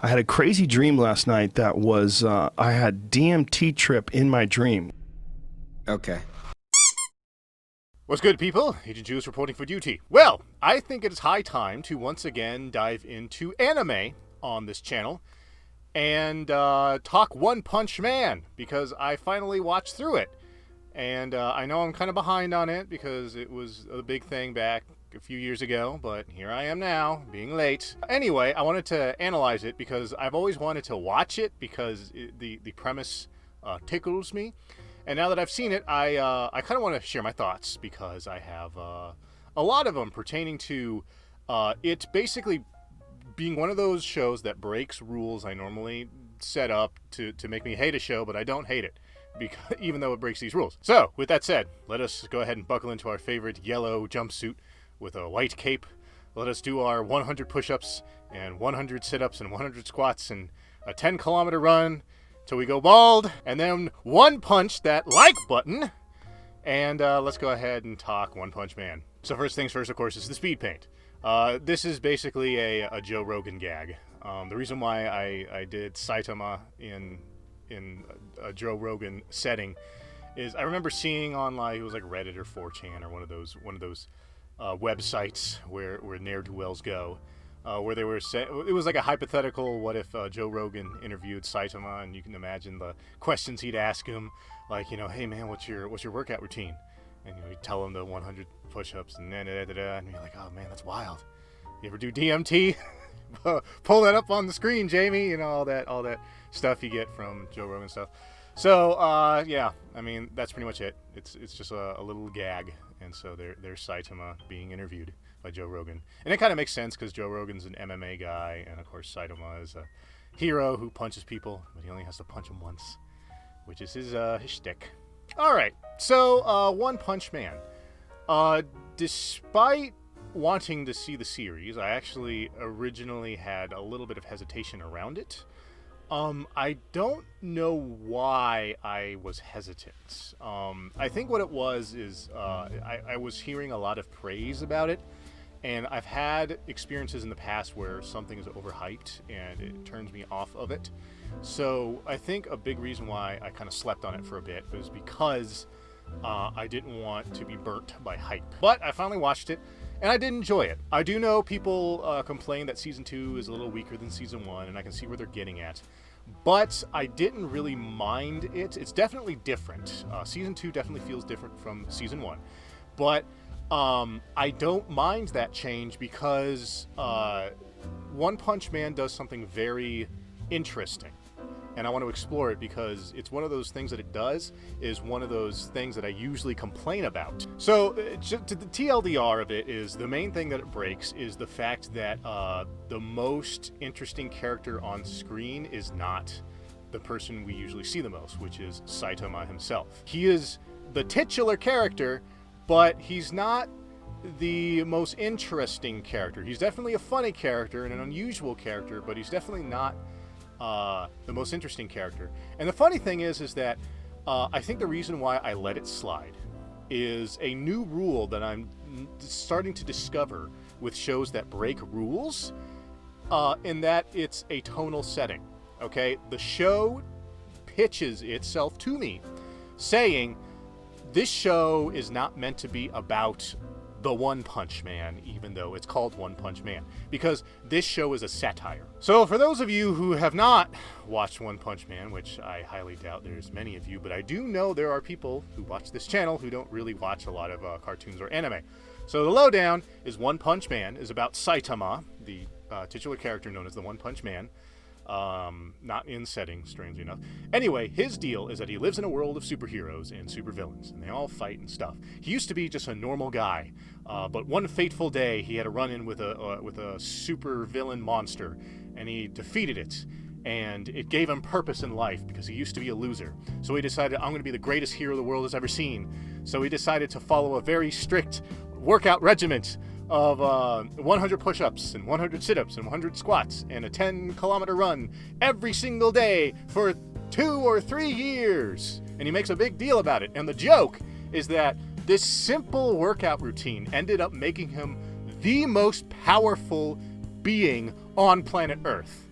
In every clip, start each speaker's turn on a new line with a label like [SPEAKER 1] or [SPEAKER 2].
[SPEAKER 1] I had a crazy dream last night that was, I had DMT trip in my dream.
[SPEAKER 2] Okay.
[SPEAKER 3] What's good, people? Agent Juice reporting for duty. Well, I think it is high time to once again dive into anime on this channel and talk One Punch Man, because I finally watched through it. And I know I'm kind of behind on it because it was a big thing back a few years ago, but here I am now, being late. Anyway, I wanted to analyze it because I've always wanted to watch it because the premise tickles me. And now that I've seen it, I kind of want to share my thoughts because I have a lot of them pertaining to it basically being one of those shows that breaks rules I normally set up to make me hate a show, but I don't hate it, because even though it breaks these rules. So, with that said, let us go ahead and buckle into our favorite yellow jumpsuit with a white cape. Let us do our 100 push-ups and 100 sit-ups and 100 squats and a 10-kilometer run till we go bald, and then one punch that like button, and let's go ahead and talk One Punch Man. So first things first, of course, is the Speedpaint. This is basically a Joe Rogan gag. The reason why I did Saitama in a Joe Rogan setting is I remember seeing online, it was like Reddit or 4chan or one of those websites where ne'er-do-wells go, where they were it was like a hypothetical, what if Joe Rogan interviewed Saitama, and you can imagine the questions he'd ask him, like, hey man, what's your workout routine? And he'd tell him the 100 push-ups and and you're like, oh man, that's wild. You ever do DMT? Pull that up on the screen, Jamie. All that stuff you get from Joe Rogan stuff. So yeah, I mean, that's pretty much it. It's just a little gag. And so there's Saitama being interviewed by Joe Rogan. And it kind of makes sense because Joe Rogan's an MMA guy, and of course Saitama is a hero who punches people, but he only has to punch them once, which is his shtick. All right, so One Punch Man. Despite wanting to see the series, I actually originally had a little bit of hesitation around it. I don't know why I was hesitant. I think what it was is I was hearing a lot of praise about it, and I've had experiences in the past where something is overhyped and it turns me off of it. So I think a big reason why I kind of slept on it for a bit was because I didn't want to be burnt by hype. But I finally watched it, and I did enjoy it. I do know people complain that Season 2 is a little weaker than Season 1, and I can see where they're getting at. But I didn't really mind it. It's definitely different. Season 2 definitely feels different from Season 1. But I don't mind that change because One Punch Man does something very interesting. And I want to explore it because it's one of those things that it does is one of those things that I usually complain about. So the TLDR of it is the main thing that it breaks is the fact that the most interesting character on screen is not the person we usually see the most, which is Saitama himself. He is the titular character, but he's not the most interesting character. He's definitely a funny character and an unusual character, but he's definitely not the most interesting character. And the funny thing is that I think the reason why I let it slide is a new rule that I'm starting to discover with shows that break rules, in that it's a tonal setting. Okay, the show pitches itself to me saying this show is not meant to be about the One Punch Man, even though it's called One Punch Man, because this show is a satire. So for those of you who have not watched One Punch Man, which I highly doubt there's many of you, but I do know there are people who watch this channel who don't really watch a lot of cartoons or anime. So the lowdown is One Punch Man is about Saitama, the titular character known as the One Punch Man. Not in setting, strangely enough. Anyway, his deal is that he lives in a world of superheroes and supervillains, and they all fight and stuff. He used to be just a normal guy, but one fateful day he had a run-in with a supervillain monster, and he defeated it, and it gave him purpose in life because he used to be a loser. So he decided, I'm going to be the greatest hero the world has ever seen. So he decided to follow a very strict workout regiment of 100 push-ups and 100 sit-ups and 100 squats and a 10-kilometer run every single day for 2 or 3 years. And he makes a big deal about it. And the joke is that this simple workout routine ended up making him the most powerful being on planet Earth.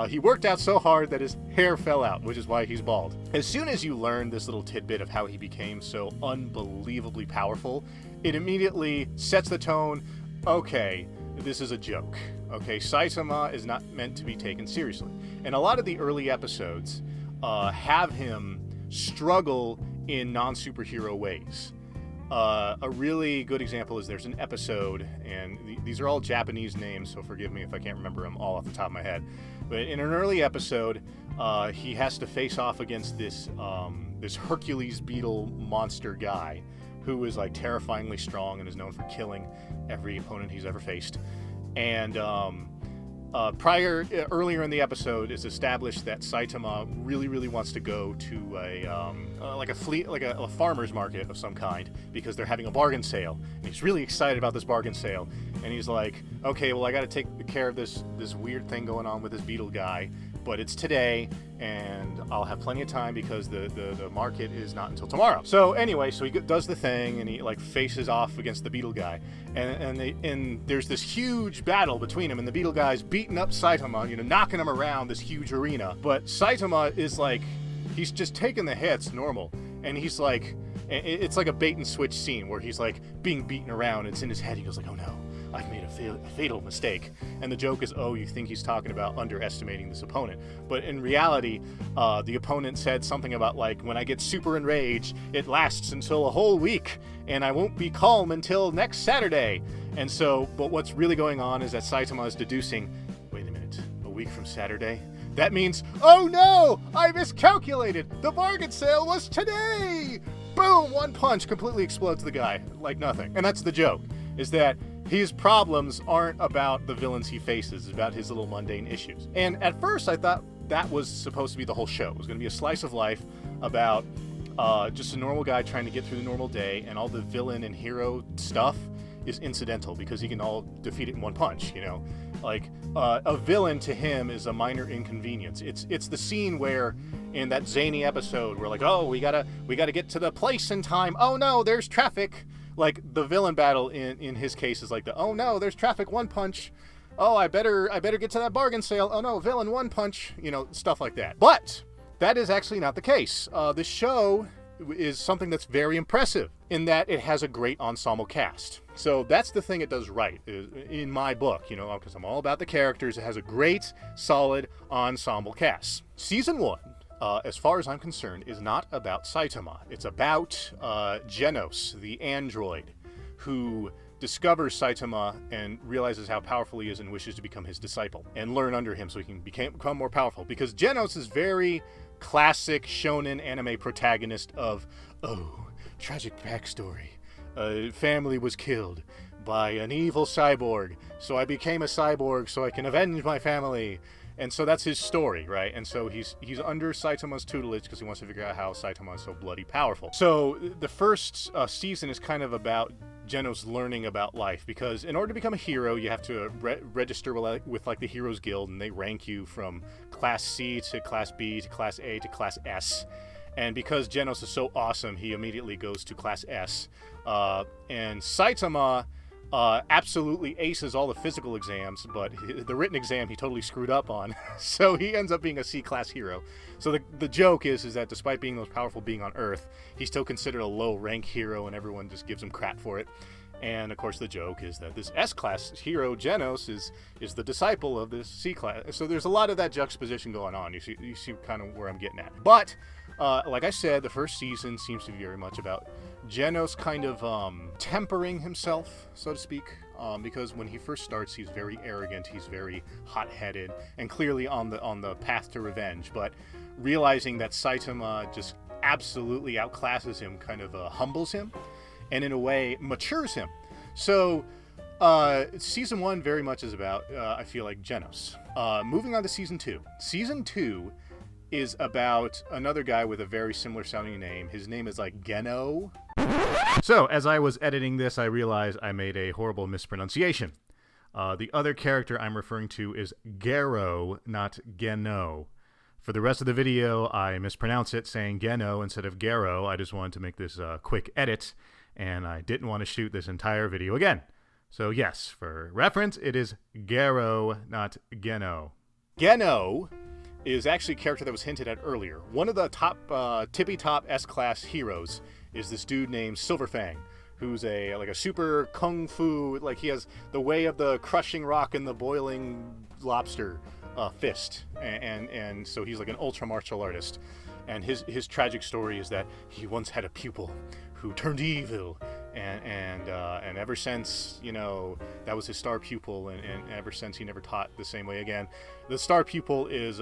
[SPEAKER 3] He worked out so hard that his hair fell out, which is why he's bald. As soon as you learn this little tidbit of how he became so unbelievably powerful, it immediately sets the tone. Okay, this is a joke. Okay, Saitama is not meant to be taken seriously. And a lot of the early episodes have him struggle in non-superhero ways. A really good example is there's an episode, and these are all Japanese names, so forgive me if I can't remember them all off the top of my head. But in an early episode, he has to face off against this Hercules beetle monster guy who is like terrifyingly strong and is known for killing every opponent he's ever faced. And earlier in the episode, it's established that Saitama really wants to go to a farmer's market of some kind because they're having a bargain sale, and he's really excited about this bargain sale. And he's like, okay, well, I got to take care of this weird thing going on with this beetle guy, but it's today, and I'll have plenty of time because the market is not until tomorrow. So anyway, so he does the thing, and he like faces off against the beetle guy, and there's this huge battle between him, and the beetle guy's beating up Saitama, knocking him around this huge arena. But Saitama is like, he's just taking the hits normal, and he's like, it's like a bait and switch scene where he's like being beaten around. It's in his head. He goes like, oh no, I've made a fatal mistake. And the joke is, oh, you think he's talking about underestimating this opponent. But in reality, the opponent said something about like, when I get super enraged, it lasts until a whole week, and I won't be calm until next Saturday. And so, but what's really going on is that Saitama is deducing, wait a minute, a week from Saturday? That means, oh no, I miscalculated. The bargain sale was today. Boom, one punch completely explodes the guy like nothing. And that's the joke, is that his problems aren't about the villains he faces, it's about his little mundane issues. And at first I thought that was supposed to be the whole show. It was going to be a slice of life about just a normal guy trying to get through the normal day, and all the villain and hero stuff is incidental because he can all defeat it in one punch, Like, a villain to him is a minor inconvenience. It's the scene where, in that zany episode, we're like, oh, we gotta get to the place in time. Oh no, there's traffic. Like, the villain battle in his case is like oh no, there's traffic, one punch. Oh, I better get to that bargain sale. Oh no, villain, one punch. Stuff like that. But that is actually not the case. The show is something that's very impressive in that it has a great ensemble cast. So that's the thing it does right, in my book, because I'm all about the characters. It has a great, solid ensemble cast. Season 1, as far as I'm concerned, is not about Saitama. It's about Genos, the android, who discovers Saitama and realizes how powerful he is and wishes to become his disciple and learn under him so he can become more powerful. Because Genos is very classic shonen anime protagonist of, tragic backstory. A family was killed by an evil cyborg, so I became a cyborg so I can avenge my family. And so that's his story, right? And so he's under Saitama's tutelage because he wants to figure out how Saitama is so bloody powerful. So the first season is kind of about Genos learning about life, because in order to become a hero, you have to register with like the Heroes Guild, and they rank you from Class C to Class B to Class A to Class S. And because Genos is so awesome, he immediately goes to Class S. And Saitama absolutely aces all the physical exams, but the written exam he totally screwed up on. So he ends up being a C-class hero. So the joke is that despite being the most powerful being on Earth, he's still considered a low-rank hero, and everyone just gives him crap for it. And of course the joke is that this S-class hero, Genos, is the disciple of this C-class. So there's a lot of that juxtaposition going on. You see kind of where I'm getting at. But like I said, the first season seems to be very much about Genos kind of tempering himself, so to speak, because when he first starts, he's very arrogant, he's very hot-headed, and clearly on the path to revenge. But realizing that Saitama just absolutely outclasses him kind of humbles him, and in a way matures him. So season 1 very much is about, I feel like, Genos. Moving on to season 2. Season 2 is about another guy with a very similar sounding name. His name is like Geno. So as I was editing this, I realized I made a horrible mispronunciation. The other character I'm referring to is Gero, not Geno. For the rest of the video, I mispronounce it, saying Geno instead of Gero. I just wanted to make this quick edit, and I didn't want to shoot this entire video again. So yes, for reference, it is Gero, not Geno. Geno is actually a character that was hinted at earlier. One of the top, tippy-top S-class heroes is this dude named Silverfang, who's like a super kung fu, like he has the way of the crushing rock and the boiling lobster fist, and so he's like an ultra martial artist. And his tragic story is that he once had a pupil who turned evil, and ever since, you know, that was his star pupil, and ever since he never taught the same way again. The star pupil is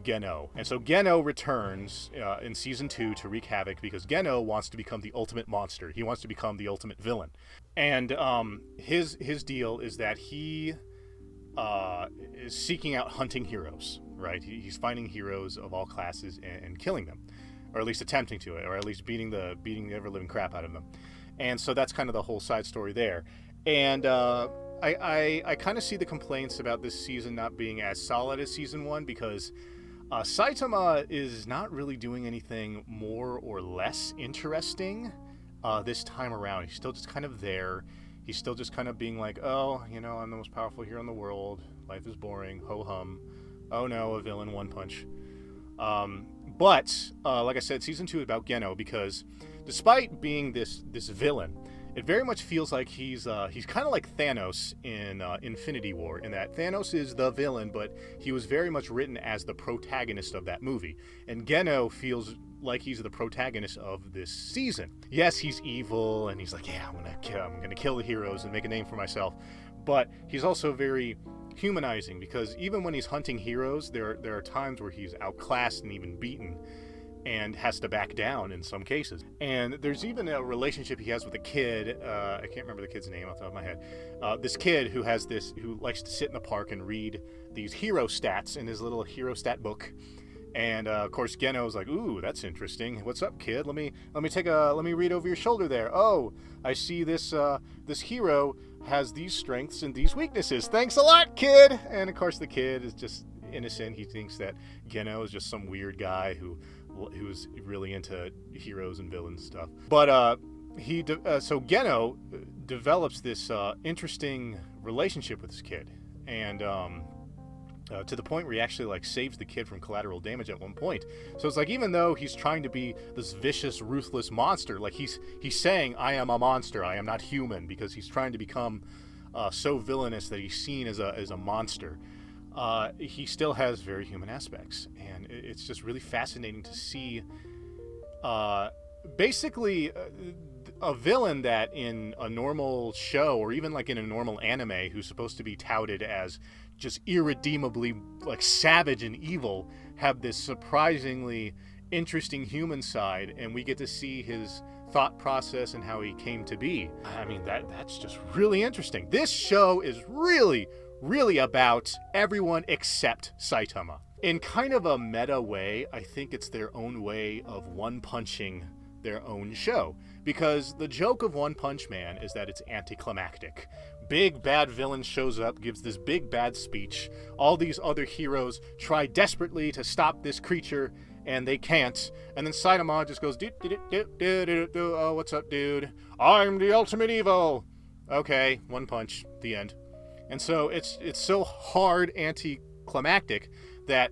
[SPEAKER 3] Geno, and so Geno returns in season 2 to wreak havoc because Geno wants to become the ultimate monster. He wants to become the ultimate villain, and his deal is that he is seeking out hunting heroes. Right, he's finding heroes of all classes and killing them, or at least attempting to, or at least beating the ever living crap out of them. And so that's kind of the whole side story there. And I kind of see the complaints about this season not being as solid as season 1 because Saitama is not really doing anything more or less interesting this time around. He's still just kind of there. He's still just kind of being like, oh, you know, I'm the most powerful hero in the world. Life is boring. Ho hum. Oh no, a villain, one punch. But like I said, season 2 is about Geno because despite being this villain, it very much feels like he's kind of like Thanos in Infinity War, in that Thanos is the villain, but he was very much written as the protagonist of that movie. And Geno feels like he's the protagonist of this season. Yes, he's evil, and he's like, yeah, I'm gonna kill the heroes and make a name for myself. But he's also very humanizing because even when he's hunting heroes, there are times where he's outclassed and even beaten and has to back down in some cases. And there's even a relationship he has with a kid. I can't remember the kid's name off the top of my head. This kid who likes to sit in the park and read these hero stats in his little hero stat book. And of course Geno's like, ooh, that's interesting. What's up, kid? Let me read over your shoulder there. Oh, I see this hero has these strengths and these weaknesses. Thanks a lot, kid. And of course the kid is just innocent. He thinks that Geno is just some weird guy who's really into heroes and villains stuff. But so Geno develops this interesting relationship with this kid, and to the point where he actually like saves the kid from collateral damage at one point. So it's like, even though he's trying to be this vicious, ruthless monster, like he's saying, I am a monster, I am not human, because he's trying to become so villainous that he's seen as a monster. He still has very human aspects, and it's just really fascinating to see basically a villain that in a normal show, or even like in a normal anime, who's supposed to be touted as just irredeemably like savage and evil, have this surprisingly interesting human side, and we get to see his thought process and how he came to be. I mean, that's just really interesting. This show is really about everyone except Saitama. In kind of a meta way, I think it's their own way of one-punching their own show. Because the joke of One Punch Man is that it's anticlimactic. Big bad villain shows up, gives this big bad speech. All these other heroes try desperately to stop this creature, and they can't. And then Saitama just goes, oh, what's up, dude? I'm the ultimate evil. Okay, one punch, the end. And so it's so hard anticlimactic that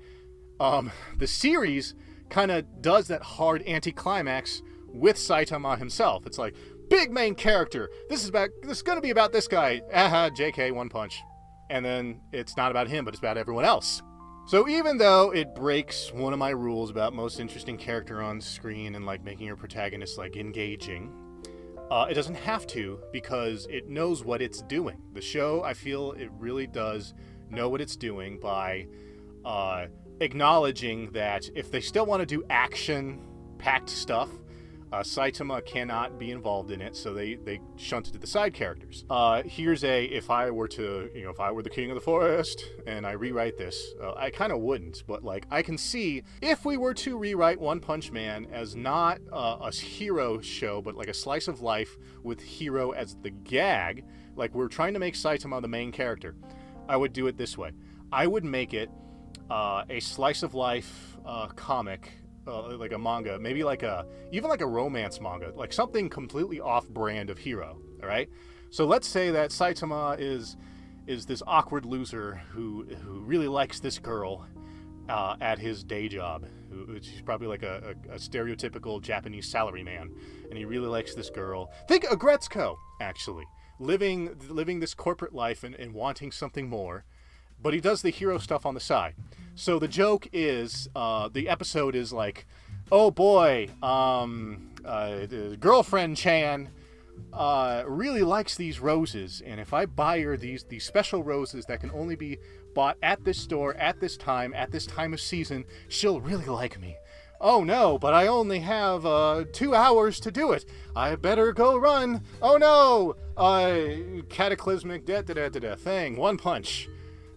[SPEAKER 3] the series kind of does that hard anticlimax with Saitama himself. It's like, big main character. This is going to be about this guy. JK, one punch. And then it's not about him, but it's about everyone else. So even though it breaks one of my rules about most interesting character on screen and like making your protagonist like engaging, it doesn't have to, because it knows what it's doing. The show, I feel it really does know what it's doing by acknowledging that if they still want to do action-packed stuff, Saitama cannot be involved in it, so they shunted to the side characters. Here's if I were the king of the forest, and I rewrite this, I kind of wouldn't, but like, I can see if we were to rewrite One Punch Man as not a hero show, but like a slice of life with hero as the gag, like we're trying to make Saitama the main character, I would do it this way. I would make it a slice of life comic, like a manga, maybe even like a romance manga, like something completely off-brand of hero. All right, so let's say that Saitama is is this awkward loser who really likes this girl at his day job. She's probably like a stereotypical Japanese salaryman, and he really likes this girl. Think Agretzko, actually, living this corporate life and wanting something more, but he does the hero stuff on the side. So the joke is, the episode is like, oh boy, girlfriend Chan really likes these roses, and if I buy her these special roses that can only be bought at this store at this time of season, she'll really like me. Oh no, but I only have 2 hours to do it. I better go run. Oh no, cataclysmic thing, one punch.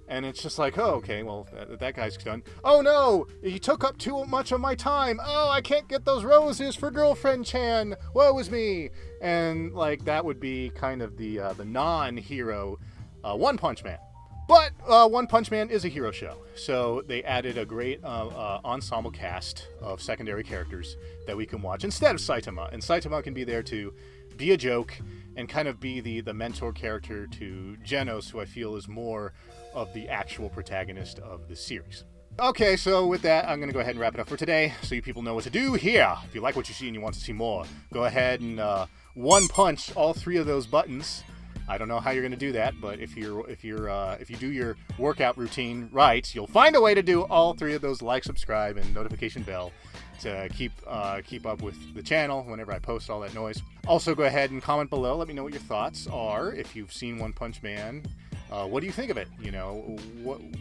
[SPEAKER 3] And it's just like, oh, okay, well, that guy's done. Oh no, he took up too much of my time. Oh, I can't get those roses for girlfriend Chan. Woe is me. And like that would be kind of the non-hero One Punch Man. But One Punch Man is a hero show, so they added a great ensemble cast of secondary characters that we can watch instead of Saitama. And Saitama can be there to be a joke and kind of be the mentor character to Genos, who I feel is more of the actual protagonist of the series. Okay, so with that, I'm going to go ahead and wrap it up for today, so you people know what to do here. If you like what you see and you want to see more, go ahead and one punch all 3 of those buttons. I don't know how you're going to do that, but if you do your workout routine right, you'll find a way to do all 3 of those: like, subscribe, and notification bell to keep up with the channel whenever I post all that noise. Also, go ahead and comment below. Let me know what your thoughts are. If you've seen One Punch Man, what do you think of it? You know,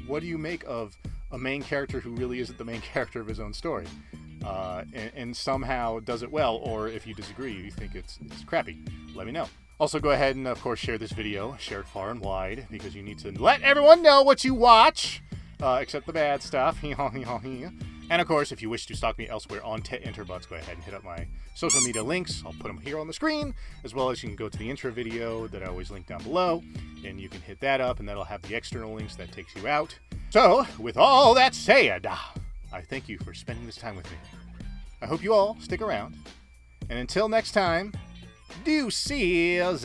[SPEAKER 3] what do you make of a main character who really isn't the main character of his own story, and somehow does it well? Or if you disagree, you think it's crappy, let me know. Also, go ahead and, of course, share this video. Share it far and wide, because you need to let everyone know what you watch, except the bad stuff. And, of course, if you wish to stalk me elsewhere on Interbuts, go ahead and hit up my social media links. I'll put them here on the screen, as well as you can go to the intro video that I always link down below, and you can hit that up, and that'll have the external links that takes you out. So, with all that said, I thank you for spending this time with me. I hope you all stick around. And until next time, deuces.